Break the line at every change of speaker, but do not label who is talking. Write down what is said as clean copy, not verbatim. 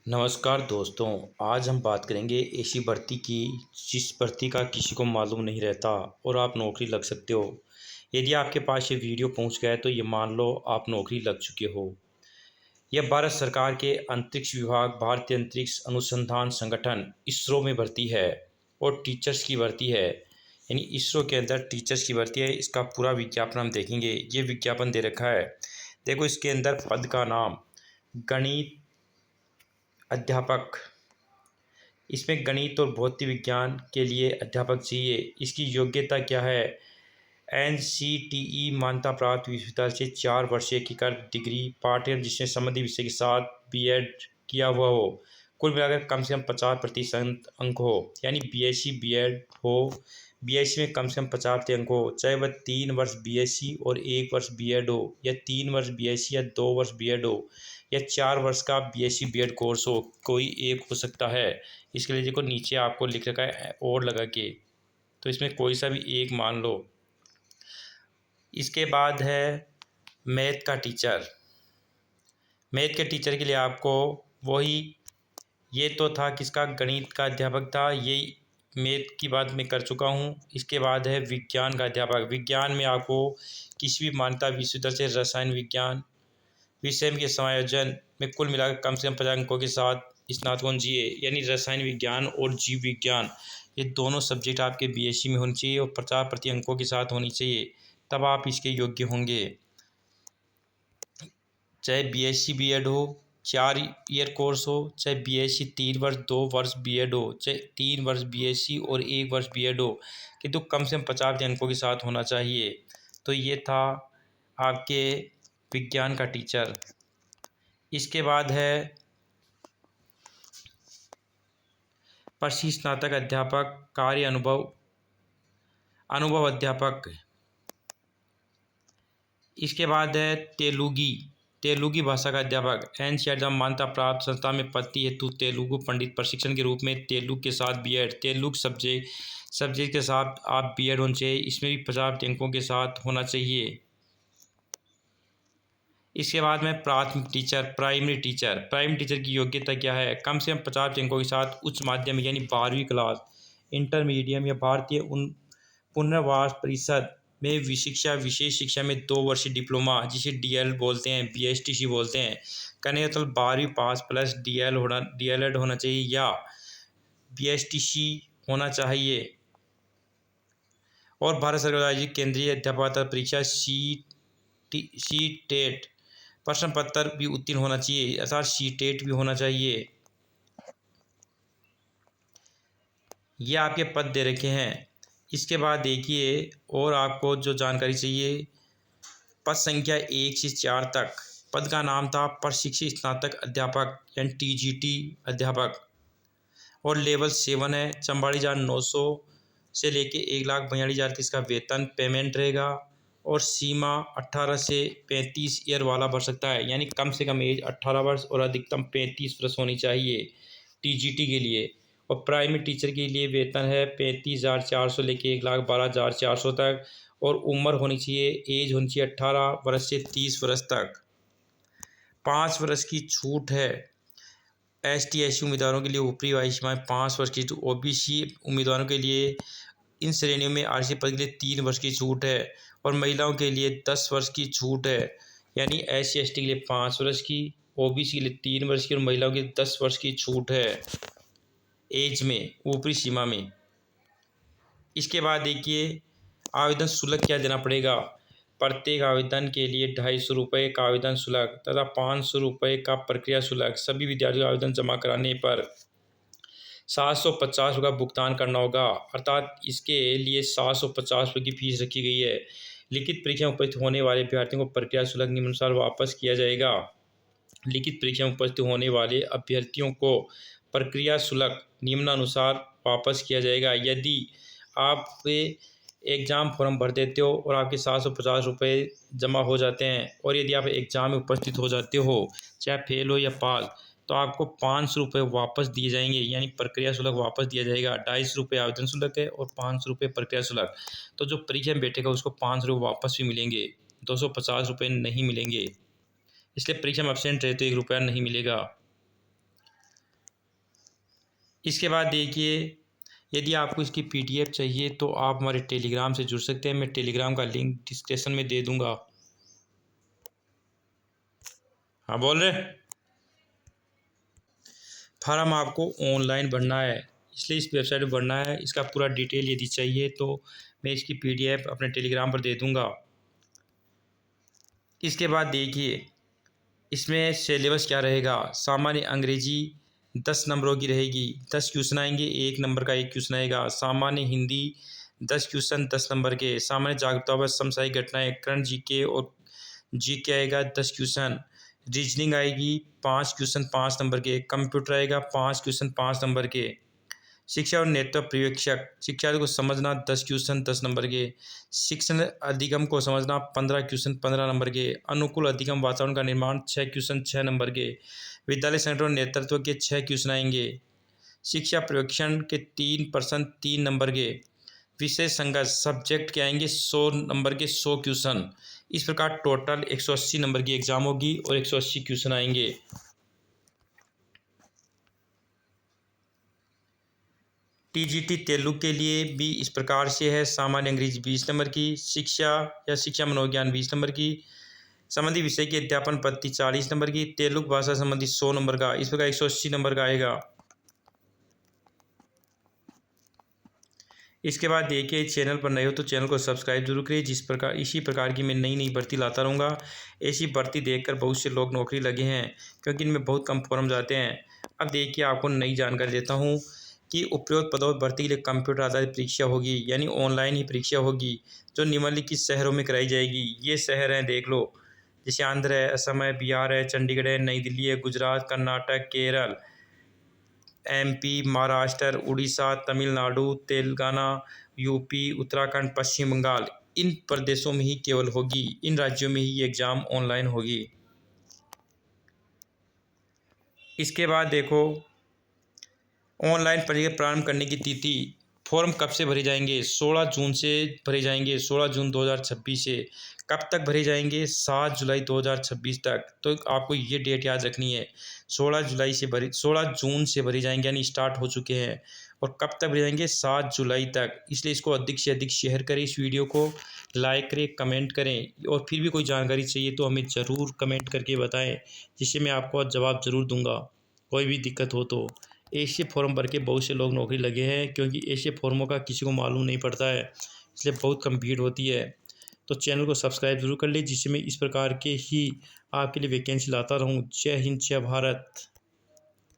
नमस्कार दोस्तों। आज हम बात करेंगे ऐसी भर्ती की जिस भर्ती का किसी को मालूम नहीं रहता और आप नौकरी लग सकते हो। यदि आपके पास ये वीडियो पहुंच गया है तो ये मान लो आप नौकरी लग चुके हो। यह भारत सरकार के अंतरिक्ष विभाग भारतीय अंतरिक्ष अनुसंधान संगठन इसरो में भर्ती है और टीचर्स की भर्ती है। यानी इसरो के अंदर टीचर्स की भर्ती है। इसका पूरा विज्ञापन हम देखेंगे। ये विज्ञापन दे रखा है, देखो इसके अंदर पद का नाम गणित अध्यापक। इसमें गणित और भौतिक विज्ञान के लिए अध्यापक चाहिए। इसकी योग्यता क्या है? NCTE मान्यता प्राप्त विश्वविद्यालय से 4 वर्षीय की कर डिग्री पाठ्यक्रम जिसमें संबंधित विषय के साथ BEd किया हुआ हो। कुल मिलाकर कम से कम 50% अंक हो, यानी BSc BEd हो। BSc में कम से कम 50 अंक हो, चाहे वह 3 वर्ष BSc और 1 वर्ष BEd हो, या 3 वर्ष BSc या 2 वर्ष BEd हो, या 4 वर्ष का BSc BEd कोर्स हो। कोई एक हो सकता है। इसके लिए देखो नीचे आपको लिख रखा है और लगा के, तो इसमें कोई सा भी एक मान लो। इसके बाद है मैथ का टीचर। मैथ के टीचर के लिए आपको वही, ये तो था किसका, गणित का अध्यापक था, ये मैथ की बात मैं कर चुका हूँ। इसके बाद है विज्ञान का अध्यापक। विज्ञान में आपको किसी भी मान्यता विश्वविद्यालय से रसायन विज्ञान विषय के समायोजन में कुल मिलाकर कम से कम 50 अंकों के साथ स्नातकों चाहिए। यानी रसायन विज्ञान और जीव विज्ञान ये दोनों सब्जेक्ट आपके BSc में होनी चाहिए और 50% अंकों के साथ होनी चाहिए, तब आप इसके योग्य होंगे। चाहे BSc BEd हो, 4 ईयर कोर्स हो, चाहे BSc 3 वर्ष 2 वर्ष BEd हो, चाहे 3 वर्ष BSc और 1 वर्ष BEd हो, किंतु कम से कम 50 अंकों के साथ होना चाहिए। तो ये था आपके विज्ञान का टीचर। इसके बाद है प्रशिक्षण स्नातक अध्यापक कार्य अनुभव अध्यापक। इसके बाद है तेलुगी भाषा का अध्यापक। NCERT मान्यता प्राप्त संस्था में पदवी हेतु तेलुगु पंडित प्रशिक्षण के रूप में तेलुगु के साथ BEd, तेलुगु सब्जेक्ट के साथ आप BEd होना चाहिए। इसमें भी 50 अंकों के साथ होना चाहिए। इसके बाद में प्राइमरी टीचर की योग्यता क्या है? कम से कम 50 अंकों के साथ उच्च माध्यमिक यानी 12वीं क्लास, इंटरमीडियम या भारतीय पुनर्वास परिषद में विशेष शिक्षा में 2 वर्षीय डिप्लोमा जिसे DL बोलते हैं, BSTC बोलते हैं, करने का मतलब 12वीं पास प्लस DLED होना चाहिए या BSTC होना चाहिए। और भारत सरकार की केंद्रीय अध्यापकता परीक्षा CTET प्रश्न पत्र भी उत्तीर्ण होना चाहिए, अर्थात CTET भी होना चाहिए। ये आपके पद दे रखे हैं। इसके बाद देखिए और आपको जो जानकारी चाहिए, पद संख्या 1 से 4 तक। पद का नाम था प्रशिक्षित स्नातक अध्यापक यानी TGT अध्यापक, और लेवल 7 है। 44,900 से लेके 1,42,000 इसका वेतन पेमेंट रहेगा, और सीमा 18 से 35 ईयर वाला भर सकता है, यानी कम से कम एज 18 वर्ष और अधिकतम 35 वर्ष होनी चाहिए TGT के लिए। और प्राइमरी टीचर के लिए वेतन है 35,400 लेके 1,12,400 तक, और उम्र होनी चाहिए, एज होनी चाहिए 18 वर्ष से 30 वर्ष तक। 5 वर्ष की छूट है ST/SC उम्मीदवारों के लिए। ऊपरी आयु सीमा 5 वर्ष की। OBC उम्मीदवारों के लिए इन श्रेणियों में RC पद के लिए 3 वर्ष की छूट है, और महिलाओं के लिए 10 वर्ष की छूट है। यानी SC/ST के लिए 5 वर्ष की, OBC के लिए 3 वर्ष की, और महिलाओं के लिए 10 वर्ष की छूट है एज में, ऊपरी सीमा में। इसके बाद देखिए आवेदन शुल्क क्या देना पड़ेगा। प्रत्येक आवेदन के लिए 250 रुपये का आवेदन शुल्क तथा 500 रुपये का प्रक्रिया शुल्क। सभी विद्यार्थियों को आवेदन जमा कराने पर 750 रुपये का भुगतान करना होगा, अर्थात इसके लिए 750 रुपये की फीस रखी गई है। लिखित परीक्षा में उपस्थित होने वाले अभ्यर्थियों को प्रक्रिया शुल्क निम्नानुसार वापस किया जाएगा। लिखित परीक्षा में उपस्थित होने वाले अभ्यर्थियों को प्रक्रिया शुल्क निम्नानुसार वापस किया जाएगा। यदि आप एग्ज़ाम फॉर्म भर देते हो और आपके 750 रुपये जमा हो जाते हैं, और यदि आप एग्ज़ाम में उपस्थित हो जाते हो, चाहे फेल हो या पास, तो आपको 500 रुपये वापस दिए जाएंगे, यानी प्रक्रिया शुल्क वापस दिया जाएगा। 250 रुपये आवेदन शुल्क है और 500 रुपये प्रक्रिया शुल्क। तो जो परीक्षा में बैठेगा उसको 500 रुपये वापस भी मिलेंगे, 250 रुपये नहीं मिलेंगे। इसलिए परीक्षा में एब्सेंट रहे तो 1 रुपया नहीं मिलेगा। इसके बाद देखिए, यदि आपको इसकी PDF चाहिए तो आप हमारे टेलीग्राम से जुड़ सकते हैं। मैं टेलीग्राम का लिंक डिस्क्रिप्शन में दे दूंगा। हाँ बोल रहे। फार्म आपको ऑनलाइन भरना है, इसलिए इस वेबसाइट पर भरना है। इसका पूरा डिटेल यदि चाहिए तो मैं इसकी PDF अपने टेलीग्राम पर दे दूंगा। इसके बाद देखिए, इसमें सिलेबस क्या रहेगा। सामान्य अंग्रेजी 10 नंबरों की रहेगी, 10 क्वेश्चन आएंगे, 1 नंबर का 1 क्वेश्चन आएगा। सामान्य हिंदी 10 क्वेश्चन 10 नंबर के। सामान्य जागरूकता व समसामयिक घटनाएं करंट GK और GK आएगा 10 क्वेश्चन। रीजनिंग आएगी 5 क्वेश्चन 5 नंबर के। कंप्यूटर आएगा 5 क्वेश्चन 5 नंबर के। शिक्षा और नेतृत्व पर्यवेक्षक, शिक्षा को समझना 10 क्वेश्चन 10 नंबर के। शिक्षण अधिगम को समझना 15 क्वेश्चन 15 नंबर के। अनुकूल अधिगम वातावरण का निर्माण 6 क्वेश्चन 6 नंबर के। विद्यालय संगठन और नेतृत्व के 6 क्वेश्चन आएंगे। शिक्षा पर्यवेक्षण के 3% 3 नंबर के। विषय संघर्ष सब्जेक्ट के आएंगे 100 नंबर के 100 क्वेश्चन। इस प्रकार टोटल 180 नंबर की एग्जाम होगी और 180 क्वेश्चन आएंगे। TGT तेलुगु के लिए भी इस प्रकार से है। सामान्य अंग्रेजी 20 नंबर की। शिक्षा या शिक्षा मनोविज्ञान 20 नंबर की। संबंधी विषय की अध्यापन पद्धति 40 नंबर की। तेलुगु भाषा संबंधी 100 नंबर का। इस प्रकार 180 नंबर का आएगा। इसके बाद देखिए, चैनल पर नए हो तो चैनल को सब्सक्राइब जरूर करिए। इसी प्रकार की मैं नई नई भर्ती लाता रहूँगा। ऐसी भर्ती देखकर बहुत से लोग नौकरी लगे हैं, क्योंकि इनमें बहुत कम फॉर्म जाते हैं। अब देखिए, आपको नई जानकारी देता हूँ कि उपरोक्त पदों पर भर्ती के लिए कंप्यूटर आधारित परीक्षा होगी, यानी ऑनलाइन ही परीक्षा होगी, जो निम्नलिखित शहरों में कराई जाएगी। ये शहर हैं, देख लो, जैसे आंध्र है, असम है, बिहार है, चंडीगढ़ है, नई दिल्ली है, गुजरात, कर्नाटक, केरल, MP, महाराष्ट्र, उड़ीसा, तमिलनाडु, तेलंगाना, UP, उत्तराखंड, पश्चिम बंगाल। इन प्रदेशों में ही केवल होगी, इन राज्यों में ही एग्ज़ाम ऑनलाइन होगी। इसके बाद देखो, ऑनलाइन परीक्षा प्रारंभ करने की तिथि। फॉर्म कब से भरे जाएंगे? 16 जून से भरे जाएंगे, 16 जून 2026 से। कब तक भरे जाएंगे? 7 जुलाई 2026 तक। तो आपको ये डेट याद रखनी है, 16 जून से भरे जाएंगे, यानी स्टार्ट हो चुके हैं। और कब तक भरे जाएंगे? 7 जुलाई तक। इसलिए इसको अधिक से अधिक शेयर करें, इस वीडियो को लाइक करें, कमेंट करें। और फिर भी कोई जानकारी चाहिए तो हमें ज़रूर कमेंट करके बताएं, जिससे मैं आपको जवाब ज़रूर दूंगा, कोई भी दिक्कत हो तो। ऐसे फॉर्म भर के बहुत से लोग नौकरी लगे हैं, क्योंकि ऐसे फॉर्मों का किसी को मालूम नहीं पड़ता है, इसलिए बहुत कम भीड़ होती है। तो चैनल को सब्सक्राइब जरूर कर ले, जिससे मैं इस प्रकार के ही आपके लिए वैकेंसी लाता रहूं। जय हिंद, जय भारत।